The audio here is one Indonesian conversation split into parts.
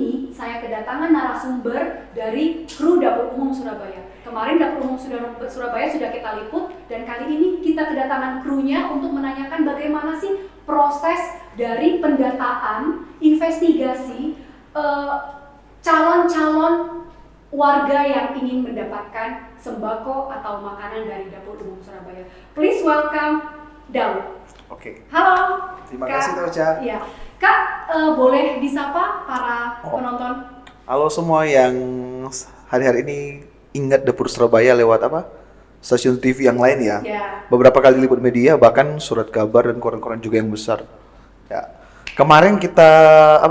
ini saya kedatangan narasumber dari kru Dapur Umum Surabaya. Kemarin Dapur Umum Surabaya sudah kita liput, dan kali ini kita kedatangan krunya untuk menanyakan bagaimana sih proses dari pendataan, investigasi calon-calon warga yang ingin mendapatkan sembako atau makanan dari Dapur Umum Surabaya. Please welcome Daud. Oke. Halo. Terima Kak. kasih Tocha. Ya, Kak, boleh disapa para penonton? Halo semua yang hari-hari ini ingat Dapur Surabaya lewat stasiun TV yang lain ya. Beberapa kali liput media, bahkan surat kabar dan koran-koran juga yang besar. Ya. Kemarin kita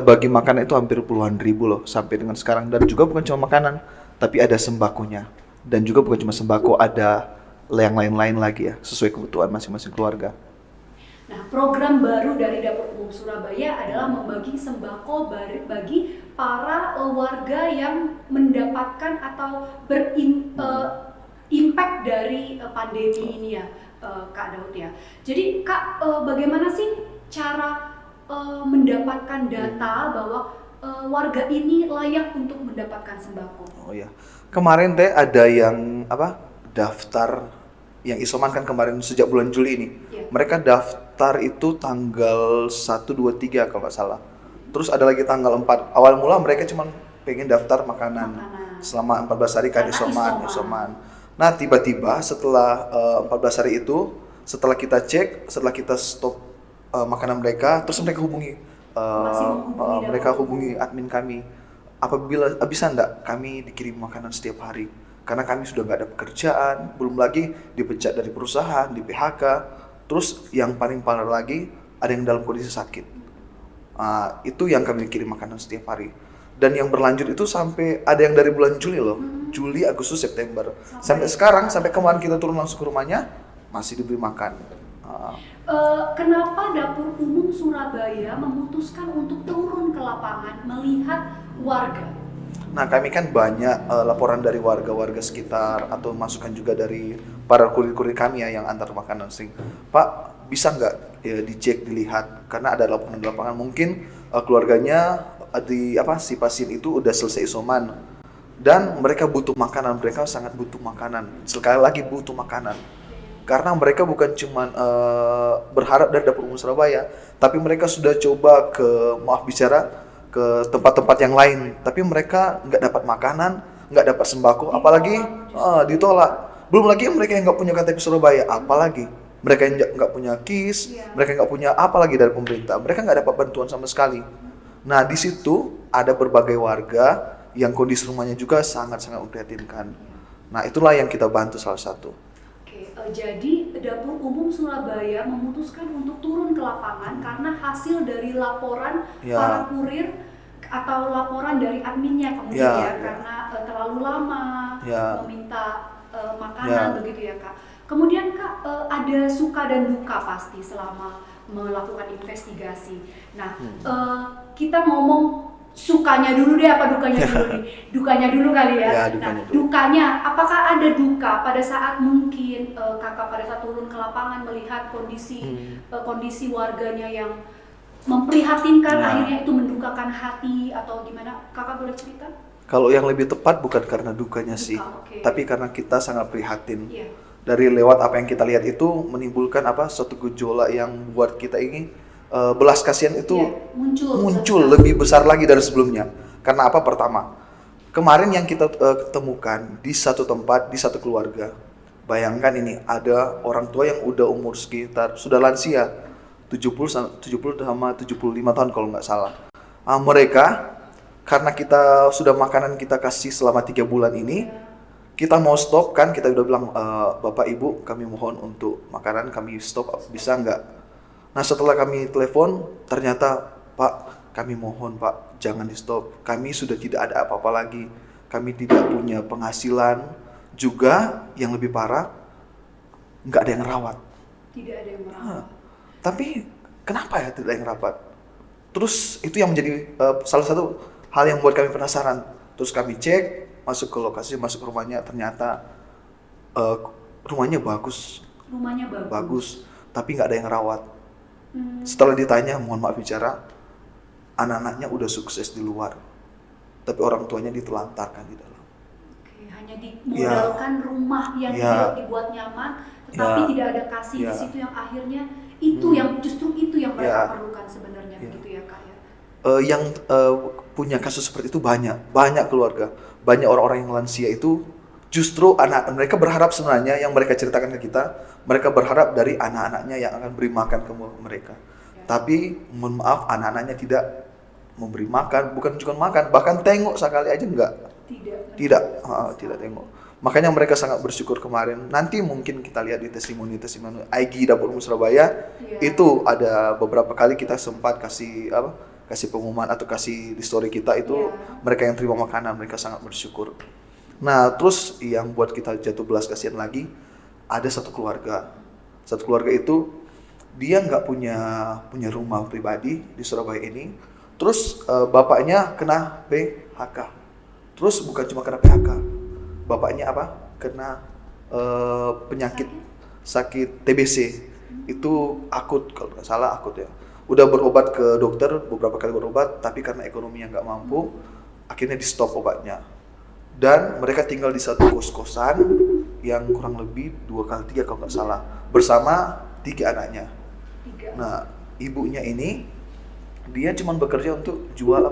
bagi makanan itu hampir puluhan ribu loh sampai dengan sekarang, dan juga bukan cuma makanan, tapi ada sembakonya. Dan juga bukan cuma sembako, ada yang lain-lain lagi ya, sesuai kebutuhan masing-masing keluarga. Nah, program baru dari Dapur Umum Surabaya adalah membagi sembako bagi para warga yang mendapatkan atau impact dari pandemi ini ya, Kak Daud ya. Jadi Kak, bagaimana sih cara mendapatkan data bahwa warga ini layak untuk mendapatkan sembako? Oh ya, kemarin ada yang daftar yang isoman kan kemarin sejak bulan Juli ini. Mereka daftar itu tanggal 1, 2, 3 kalau nggak salah. Terus ada lagi tanggal 4. Awal mula mereka cuma pengen daftar makanan. Selama 14 hari kan isoman. Nah, tiba-tiba setelah 14 hari itu, setelah kita cek, setelah kita stop makanan mereka, terus mereka hubungi admin kami. Apabila bisa enggak kami dikirim makanan setiap hari? Karena kami sudah nggak ada pekerjaan, belum lagi dipecat dari perusahaan, di PHK. Terus yang paling parah lagi, ada yang dalam kondisi sakit. Itu yang kami kirim makanan setiap hari. Dan yang berlanjut itu sampai ada yang dari bulan Juli loh. Juli, Agustus, September. Sampai sekarang, sampai kemarin kita turun langsung ke rumahnya, masih diberi makan. Kenapa Dapur Umum Surabaya memutuskan untuk turun ke lapangan melihat warga? Nah, kami kan banyak laporan dari warga-warga sekitar atau masukan juga dari para kurir-kurir kami ya yang antar makanan sering. Pak, bisa nggak dicek, dilihat? Karena ada laporan di lapangan, mungkin keluarganya si pasien itu udah selesai isoman dan mereka butuh makanan, mereka sangat butuh makanan. Sekali lagi butuh makanan. Karena mereka bukan cuma berharap dari Dapur Umum Surabaya, tapi mereka sudah coba ke tempat-tempat yang lain, tapi mereka nggak dapat makanan, nggak dapat sembako, apalagi ditolak. Belum lagi mereka yang nggak punya KTP Surabaya, apalagi mereka yang nggak punya KIS, mereka nggak punya apalagi dari pemerintah, mereka nggak dapat bantuan sama sekali. Nah, di situ ada berbagai warga yang kondisi rumahnya juga sangat-sangat memprihatinkan. Nah, itulah yang kita bantu salah satu. Jadi Dapur Umum Surabaya memutuskan untuk turun ke lapangan karena hasil dari laporan para kurir atau laporan dari adminnya kemudian karena terlalu lama meminta makanan begitu ya Kak. Kemudian Kak, ada suka dan duka pasti selama melakukan investigasi. Nah, kita ngomong sukanya dulu deh apa dukanya dulu nih? Dukanya dulu kali ya. Dukanya, apakah ada duka pada saat mungkin Kakak pada saat turun ke lapangan melihat kondisi warganya yang memprihatinkan, akhirnya itu mendukakan hati atau gimana? Kakak boleh cerita? Kalau yang lebih tepat bukan karena dukanya sih, tapi karena kita sangat prihatin. Dari lewat apa yang kita lihat itu menimbulkan suatu gejolak yang buat kita ini belas kasihan itu muncul lebih besar lagi dari sebelumnya. Karena pertama, kemarin yang kita temukan di satu tempat, di satu keluarga. Bayangkan ini, ada orang tua yang udah umur sekitar, sudah lansia, 70 sama 75 tahun kalau nggak salah. Mereka, karena kita sudah makanan kita kasih selama 3 bulan ini, kita mau stop kan, kita udah bilang, Bapak Ibu kami mohon untuk makanan kami stop, bisa nggak? Nah, setelah kami telepon, ternyata Pak, kami mohon Pak, jangan di stop. Kami sudah tidak ada apa-apa lagi. Kami tidak punya penghasilan. Juga yang lebih parah, nggak ada yang rawat. Tidak ada yang merawat. Tapi kenapa ya tidak ada yang rawat? Terus itu yang menjadi salah satu hal yang buat kami penasaran. Terus kami cek, masuk ke lokasi, masuk ke rumahnya, ternyata rumahnya bagus. Bagus, tapi nggak ada yang rawat. Setelah ditanya, mohon maaf bicara, anak-anaknya udah sukses di luar, tapi orang tuanya ditelantarkan di dalam. Oke, hanya dimodalkan rumah yang dibuat nyaman, tetapi tidak ada kasih di situ yang akhirnya itu yang justru itu yang mereka perlukan sebenarnya, begitu ya Kak ya. Yang punya kasus seperti itu banyak keluarga, banyak orang-orang yang lansia itu justru anak mereka berharap sebenarnya yang mereka ceritakan ke kita, mereka berharap dari anak-anaknya yang akan beri makan ke mereka. Tapi mohon maaf, anak-anaknya tidak memberi makan, bukan cuma makan, bahkan tengok sekali aja enggak. Tidak tengok. Makanya mereka sangat bersyukur kemarin. Nanti mungkin kita lihat di testimoni IG Dapur Umum Surabaya, itu ada beberapa kali kita sempat kasih pengumuman atau kasih di story kita itu mereka yang terima makanan, mereka sangat bersyukur. Nah, terus yang buat kita jatuh belas kasihan lagi, ada satu keluarga itu dia nggak punya rumah pribadi di Surabaya ini. Terus bapaknya kena PHK. Terus bukan cuma kena PHK, bapaknya kena penyakit sakit TBC. Itu akut, kalau nggak salah akut ya. Udah berobat ke dokter, beberapa kali berobat, tapi karena ekonominya nggak mampu, akhirnya di stop obatnya. Dan mereka tinggal di satu kos-kosan yang kurang lebih 2x3 kalau nggak salah, bersama 3 anaknya. Nah, ibunya ini dia cuma bekerja untuk jual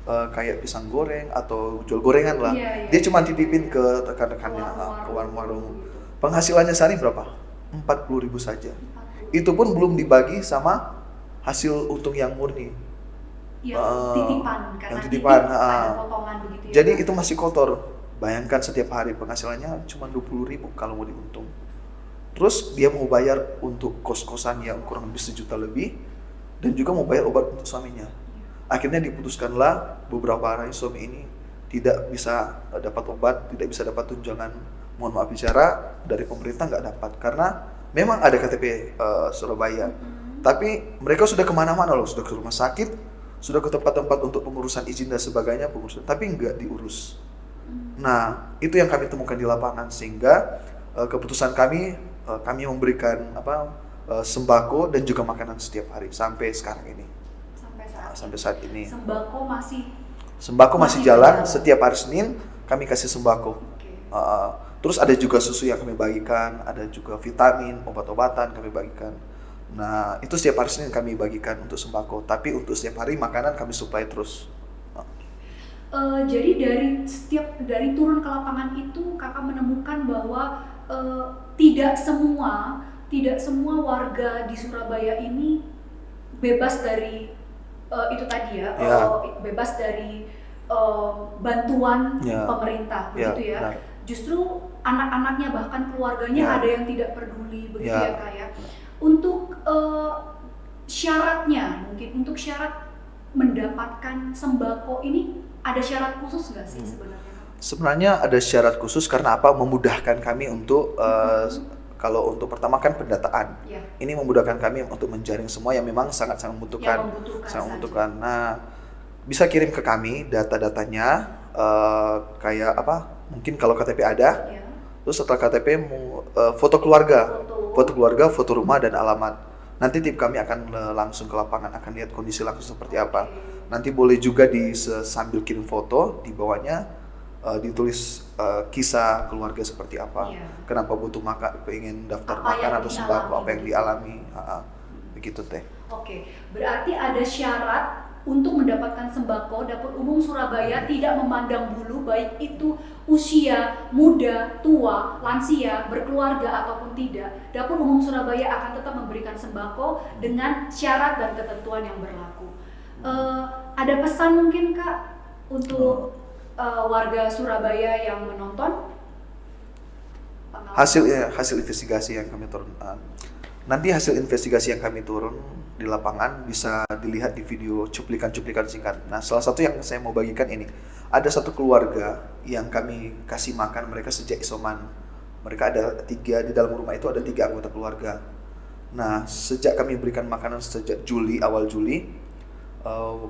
kayak pisang goreng atau jual gorengan lah. Dia cuma titipin ke rekan-rekannya, ke warung-warung. Penghasilannya sehari berapa? 40.000 saja. Itu pun belum dibagi sama hasil untung yang murni. Titipan, yang titipan. Ada potongan begitu ya. Jadi itu masih kotor. Bayangkan setiap hari penghasilannya cuma 20.000 kalau mau diuntung. Terus dia mau bayar untuk kos-kosan yang kurang lebih 1 juta lebih, dan juga mau bayar obat untuk suaminya. Akhirnya diputuskanlah beberapa hari suami ini tidak bisa dapat obat, tidak bisa dapat tunjangan, mohon maaf bicara, dari pemerintah nggak dapat. Karena memang ada KTP Surabaya, tapi mereka sudah kemana-mana loh, sudah ke rumah sakit, sudah ke tempat-tempat untuk pengurusan izin dan sebagainya, tapi nggak diurus. Nah, itu yang kami temukan di lapangan, sehingga keputusan kami memberikan sembako dan juga makanan setiap hari sampai sekarang ini. Sampai saat ini. Sembako masih jalan. Setiap hari Senin kami kasih sembako. Terus ada juga susu yang kami bagikan, ada juga vitamin, obat-obatan kami bagikan. Nah, itu setiap hari Senin kami bagikan untuk sembako. Tapi untuk setiap hari makanan kami supply terus. Jadi dari turun ke lapangan itu kakak menemukan bahwa tidak semua warga di Surabaya ini bebas dari itu tadi ya, bebas dari bantuan pemerintah, begitu ya. Benar. Justru anak-anaknya bahkan keluarganya ada yang tidak peduli, begitu ya Kak ya. Untuk syaratnya, mungkin untuk syarat mendapatkan sembako ini ada syarat khusus nggak sih sebenarnya? Sebenarnya ada syarat khusus karena memudahkan kami untuk kalau untuk pertama kan pendataan. Ini memudahkan kami untuk menjaring semua yang memang sangat membutuhkan. Nah, bisa kirim ke kami data-datanya, kayak mungkin kalau KTP ada. Terus setelah KTP foto keluarga, foto rumah dan alamat. Nanti tim kami akan langsung ke lapangan, akan lihat kondisi langsung seperti apa. Nanti boleh juga sambil kirim foto, di bawahnya ditulis kisah keluarga seperti apa, kenapa butuh makan, pengen daftar makan atau sembako, apa yang dialami, begitu teh. Oke, berarti ada syarat untuk mendapatkan sembako. Dapur Umum Surabaya tidak memandang bulu, baik itu usia, muda, tua, lansia, berkeluarga ataupun tidak. Dapur Umum Surabaya akan tetap memberikan sembako dengan syarat dan ketentuan yang berlaku. Ada pesan mungkin Kak untuk warga Surabaya yang menonton? Hasil investigasi yang kami turun. Nanti hasil investigasi yang kami turun di lapangan bisa dilihat di video cuplikan-cuplikan singkat. Nah, salah satu yang saya mau bagikan ini, ada satu keluarga yang kami kasih makan mereka sejak isoman. Mereka ada 3 di dalam rumah itu, ada 3 anggota keluarga. Nah, sejak kami berikan makanan sejak awal Juli,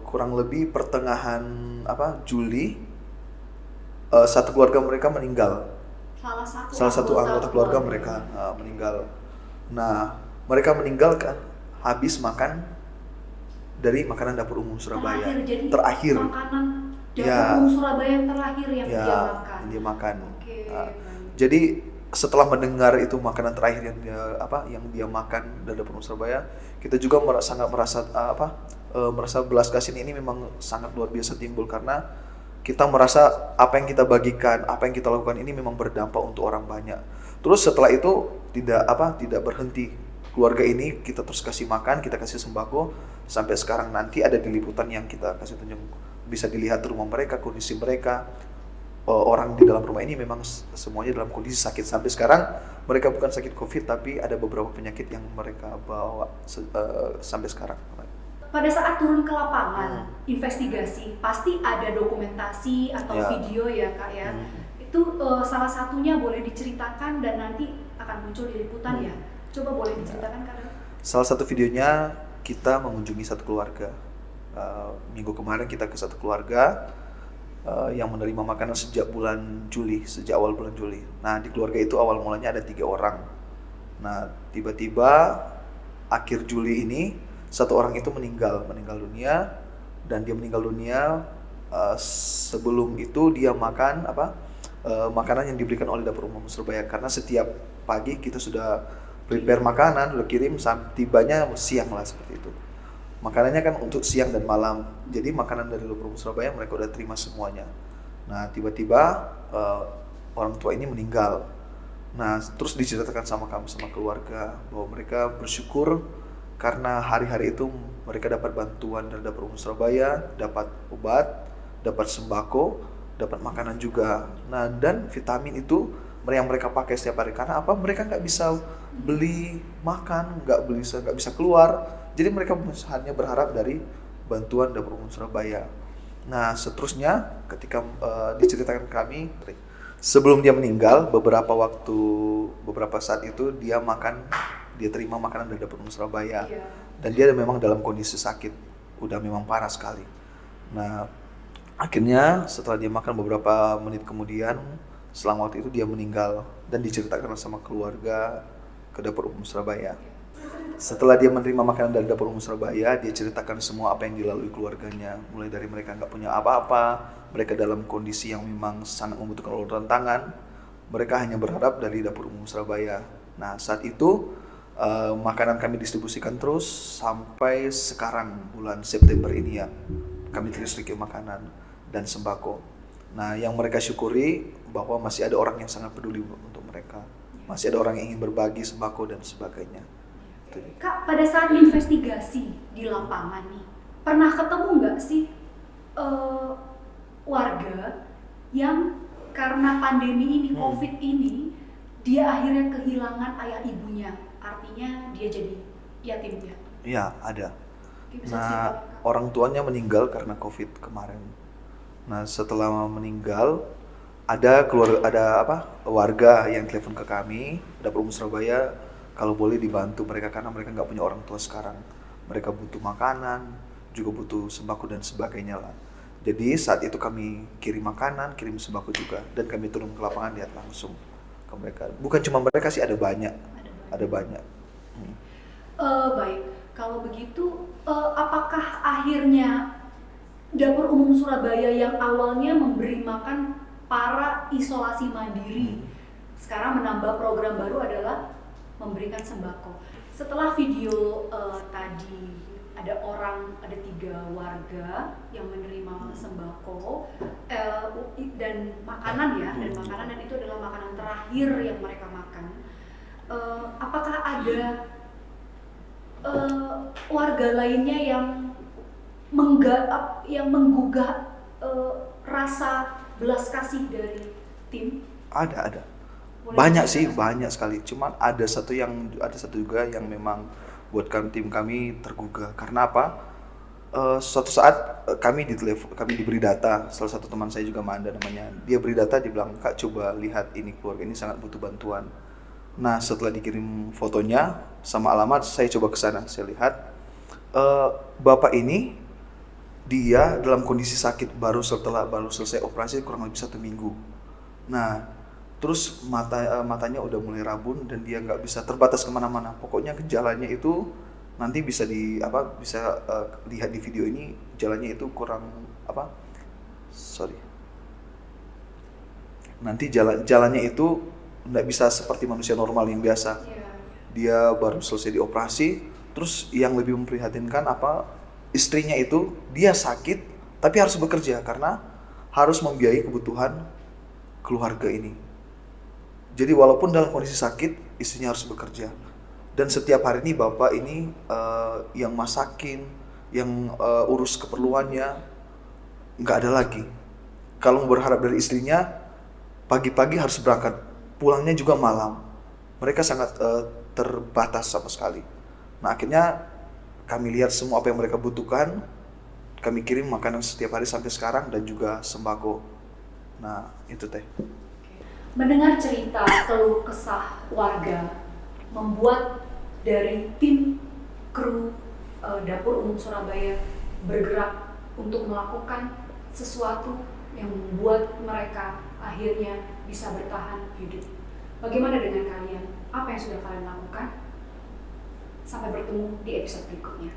kurang lebih pertengahan Juli, satu keluarga mereka meninggal. Salah satu anggota keluarga mereka meninggal. Nah, mereka meninggal kan habis makan dari makanan dapur umum Surabaya. Terakhir. Makanan dapur umum Surabaya yang terakhir yang dia makan. Yang dia makan. Okay. Jadi setelah mendengar itu makanan terakhir yang dia makan dari dapur umum Surabaya, kita juga sangat merasa belas kasihan ini memang sangat luar biasa timbul, karena kita merasa apa yang kita bagikan, apa yang kita lakukan ini memang berdampak untuk orang banyak. Terus setelah itu tidak berhenti. Keluarga ini kita terus kasih makan, kita kasih sembako, sampai sekarang nanti ada di liputan yang kita kasih tunjuk, bisa dilihat rumah mereka, kondisi mereka. Orang di dalam rumah ini memang semuanya dalam kondisi sakit. Sampai sekarang mereka bukan sakit COVID, tapi ada beberapa penyakit yang mereka bawa sampai sekarang. Pada saat turun ke lapangan, investigasi, pasti ada dokumentasi atau video ya Kak ya. Itu salah satunya boleh diceritakan dan nanti akan muncul di liputan ya. Coba boleh diceritakan Kak? Salah satu videonya kita mengunjungi satu keluarga. Minggu kemarin kita ke satu keluarga yang menerima makanan sejak awal bulan Juli. Nah, di keluarga itu awal mulanya ada 3 orang. Nah, tiba-tiba akhir Juli ini satu orang itu meninggal dunia, dan dia meninggal dunia sebelum itu dia makan makanan yang diberikan oleh dapur umum Surabaya, karena setiap pagi kita sudah prepare makanan, udah kirim, tibanya siang lah seperti itu. Makanannya kan untuk siang dan malam, jadi makanan dari dapur umum Surabaya mereka udah terima semuanya. Nah, tiba-tiba orang tua ini meninggal. Nah, terus diceritakan sama kami, sama keluarga, bahwa mereka bersyukur karena hari-hari itu mereka dapat bantuan dari dapur umum Surabaya, dapat obat, dapat sembako, dapat makanan juga. Nah, dan vitamin itu yang mereka pakai setiap hari, karena mereka nggak bisa beli makan, nggak bisa keluar, jadi mereka hanya berharap dari bantuan dapur umum Surabaya. Nah, seterusnya ketika diceritakan kami, sebelum dia meninggal beberapa saat itu dia terima makanan dari dapur umum Surabaya. Dan dia memang dalam kondisi sakit, udah memang parah sekali. Nah, akhirnya setelah dia makan beberapa menit kemudian, selang waktu itu dia meninggal, dan diceritakan sama keluarga ke dapur umum Surabaya. Setelah dia menerima makanan dari dapur umum Surabaya, dia ceritakan semua apa yang dilalui keluarganya, mulai dari mereka nggak punya apa-apa, mereka dalam kondisi yang memang sangat membutuhkan uluran tangan, mereka hanya berharap dari dapur umum Surabaya. Nah, saat itu makanan kami distribusikan terus sampai sekarang bulan September ini ya, kami terus kirim makanan dan sembako. Nah, yang mereka syukuri bahwa masih ada orang yang sangat peduli untuk mereka, masih ada orang yang ingin berbagi sembako dan sebagainya. Kak, pada saat investigasi di lapangan nih, pernah ketemu nggak sih warga yang karena pandemi ini, COVID ini, dia akhirnya kehilangan ayah ibunya? Artinya dia jadi yatim ya? Iya, ada. Nah, orang tuanya meninggal karena COVID kemarin. Nah, setelah meninggal, ada warga yang telepon ke kami, dapur umum Surabaya, kalau boleh dibantu mereka karena mereka nggak punya orang tua sekarang. Mereka butuh makanan, juga butuh sembako dan sebagainya lah. Jadi saat itu kami kirim makanan, kirim sembako juga, dan kami turun ke lapangan lihat langsung ke mereka. Bukan cuma mereka sih, ada banyak. Baik, kalau begitu apakah akhirnya dapur umum Surabaya yang awalnya memberi makan para isolasi mandiri sekarang menambah program baru adalah memberikan sembako? Setelah video tadi ada 3 warga yang menerima sembako dan makanan dan itu adalah makanan terakhir yang mereka makan. Apakah ada warga lainnya yang menggugah rasa belas kasih dari tim? Ada. Banyak sekali. Cuman ada satu juga yang memang buatkan tim kami tergugah. Karena apa? Suatu saat kami diberi data. Salah satu teman saya juga Manda namanya. Dia beri data, dia bilang, "Kak, coba lihat ini, keluarga ini sangat butuh bantuan." Nah, setelah dikirim fotonya sama alamat, saya coba ke sana. Saya lihat bapak ini dia dalam kondisi sakit baru selesai operasi kurang lebih 1 minggu. Nah, terus matanya udah mulai rabun dan dia nggak bisa terbatas kemana-mana. Pokoknya gejalanya itu Nanti bisa lihat di video ini jalannya itu kurang nanti jalannya itu nggak bisa seperti manusia normal yang biasa. Dia baru selesai dioperasi, terus yang lebih memprihatinkan istrinya itu dia sakit tapi harus bekerja karena harus membiayai kebutuhan keluarga ini. Jadi walaupun dalam kondisi sakit, istrinya harus bekerja. Dan setiap hari ini bapak ini yang masakin, yang urus keperluannya, nggak ada lagi. Kalau berharap dari istrinya, pagi-pagi harus berangkat, pulangnya juga malam. Mereka sangat terbatas sama sekali. Nah akhirnya kami lihat semua apa yang mereka butuhkan, kami kirim makanan setiap hari sampai sekarang dan juga sembako. Nah itu teh. Mendengar cerita keluh kesah warga membuat dari tim kru Dapur Umum Surabaya bergerak untuk melakukan sesuatu yang membuat mereka akhirnya bisa bertahan hidup. Bagaimana dengan kalian? Apa yang sudah kalian lakukan? Sampai bertemu di episode berikutnya.